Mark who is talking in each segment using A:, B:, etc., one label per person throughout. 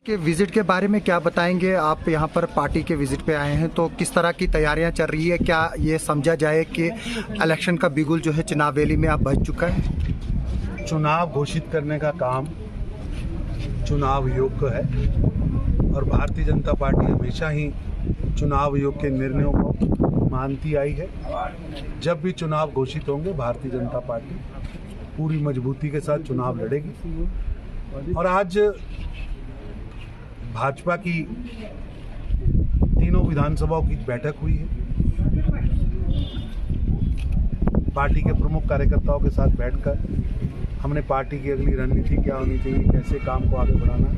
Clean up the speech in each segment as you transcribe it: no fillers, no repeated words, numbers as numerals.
A: के विजिट के बारे में क्या बताएंगे आप? यहाँ पर पार्टी के विजिट पे आए हैं तो किस तरह की तैयारियां चल रही है? क्या ये समझा जाए कि इलेक्शन का बिगुल जो है चुनाव रैली में अब बज चुका है?
B: चुनाव घोषित करने का काम चुनाव आयोग का है और भारतीय जनता पार्टी हमेशा ही चुनाव आयोग के निर्णयों को मानती आई है। जब भी चुनाव घोषित होंगे भारतीय जनता पार्टी पूरी मजबूती के साथ चुनाव लड़ेगी। और आज भाजपा की तीनों विधानसभाओं की बैठक हुई है। पार्टी के प्रमुख कार्यकर्ताओं के साथ बैठकर हमने पार्टी की अगली रणनीति क्या होनी चाहिए, कैसे काम को आगे बढ़ाना है।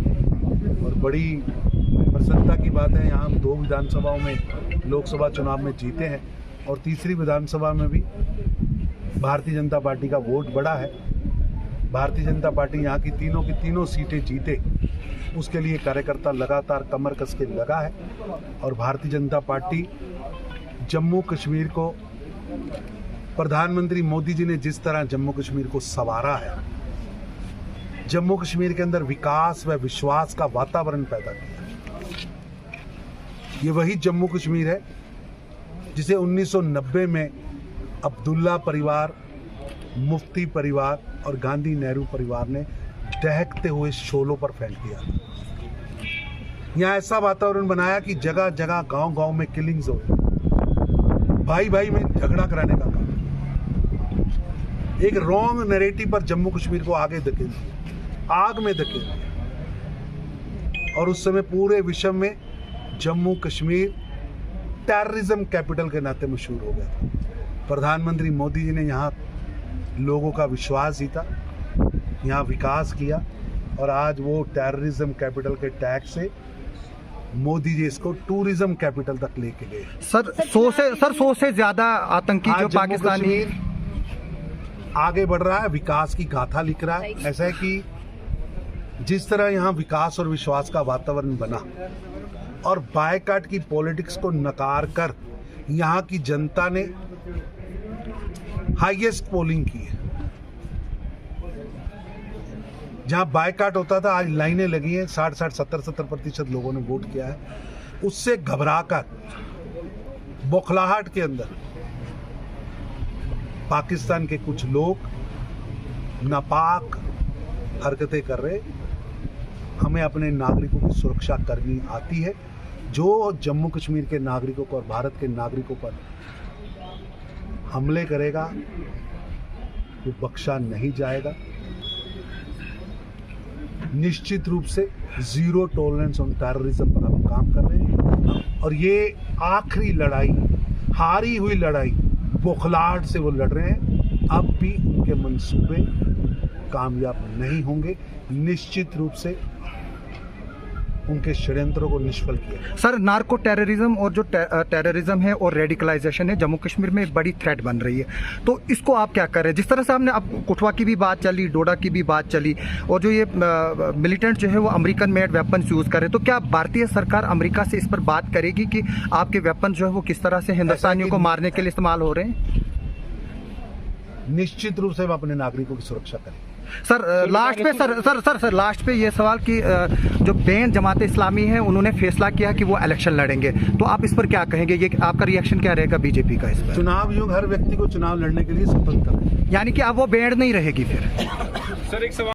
B: और बड़ी प्रसन्नता की बात है, यहाँ हम 2 विधानसभाओं में लोकसभा चुनाव में जीते हैं और तीसरी विधानसभा में भी भारतीय जनता पार्टी का वोट बड़ा है। भारतीय जनता पार्टी यहाँ की तीनों सीटें जीते, उसके लिए कार्यकर्ता लगातार कमर कस के लगा है। और भारतीय जनता पार्टी जम्मू कश्मीर को प्रधानमंत्री मोदी जी ने जिस तरह जम्मू कश्मीर को संवारा है, जम्मू कश्मीर के अंदर विकास व विश्वास का वातावरण पैदा किया, ये वही जम्मू कश्मीर है जिसे 1990 में अब्दुल्ला परिवार, मुफ्ती परिवार और गांधी नेहरू परिवार ने दहकते हुए शोलों पर फेंक दिया। यहाँ ऐसा वातावरण बनाया कि जगह जगह गांव-गांव में किलिंग्स हो, भाई भाई में झगड़ा कराने का काम, एक रॉन्ग नैरेटिव पर जम्मू कश्मीर को आगे धकेल दिया, आग में धकेल दिया। और उस समय पूरे विश्व में जम्मू कश्मीर टेररिज्म कैपिटल के नाते मशहूर हो गया था। प्रधानमंत्री मोदी जी ने यहाँ लोगों का विश्वास जीता, यहाँ विकास किया और आज वो टेररिज्म कैपिटल के टैग से मोदी जी इसको टूरिज्म कैपिटल तक लेके गए।
A: सर 100 से ज्यादा आतंकी जो पाकिस्तानी
B: आगे बढ़ रहा है, विकास की गाथा लिख रहा है। ऐसा है कि जिस तरह यहाँ विकास और विश्वास का वातावरण बना और बायकॉट की पॉलिटिक्स को नकार कर यहाँ की जनता ने हाईएस्ट पोलिंग की है। जहां बायकॉट होता था आज लाइनें लगी हैं, 60-60, 70-70% लोगों ने वोट किया है। उससे घबराकर बौखलाहट के अंदर पाकिस्तान के कुछ लोग नापाक हरकतें कर रहे। हमें अपने नागरिकों की सुरक्षा करनी आती है। जो जम्मू कश्मीर के नागरिकों को और भारत के नागरिकों पर हमले करेगा वो बख्शा नहीं जाएगा। निश्चित रूप से जीरो टॉलरेंस ऑन टेररिज्म पर हम काम कर रहे हैं और ये आखिरी लड़ाई, हारी हुई लड़ाई बौखलाहट से वो लड़ रहे हैं। अब भी उनके मंसूबे कामयाब नहीं होंगे, निश्चित रूप से उनके षड्यंत्रों को निष्फल किया।
A: सर नार्को टेररिज्म और जो टेररिज्म है और रेडिकलाइजेशन है जम्मू कश्मीर में एक बड़ी थ्रेट बन रही है, तो इसको आप क्या कर रहे हैं? जिस तरह से हमने अब कुठवा की भी बात चली, डोडा की भी बात चली और जो ये मिलिटेंट जो है वो अमेरिकन मेड वेपन्स यूज़ कर रहे हैं, तो क्या भारतीय सरकार अमेरिका से इस पर बात करेगी कि आपके वेपन जो है वो किस तरह से हिंदुस्तानियों को मारने के लिए इस्तेमाल हो रहे हैं?
B: निश्चित रूप से हम अपने नागरिकों की सुरक्षा करें।
A: सर लास्ट पे सर लास्ट पे ये सवाल कि जो बैन जमात इस्लामी है उन्होंने फैसला किया कि वो इलेक्शन लड़ेंगे, तो आप इस पर क्या कहेंगे? ये आपका रिएक्शन क्या रहेगा बीजेपी का इस पर?
B: चुनाव आयोग हर व्यक्ति को चुनाव लड़ने के लिए स्वतंत्र है,
A: यानी कि अब वो बैन नहीं रहेगी फिर?
C: सर एक सवाल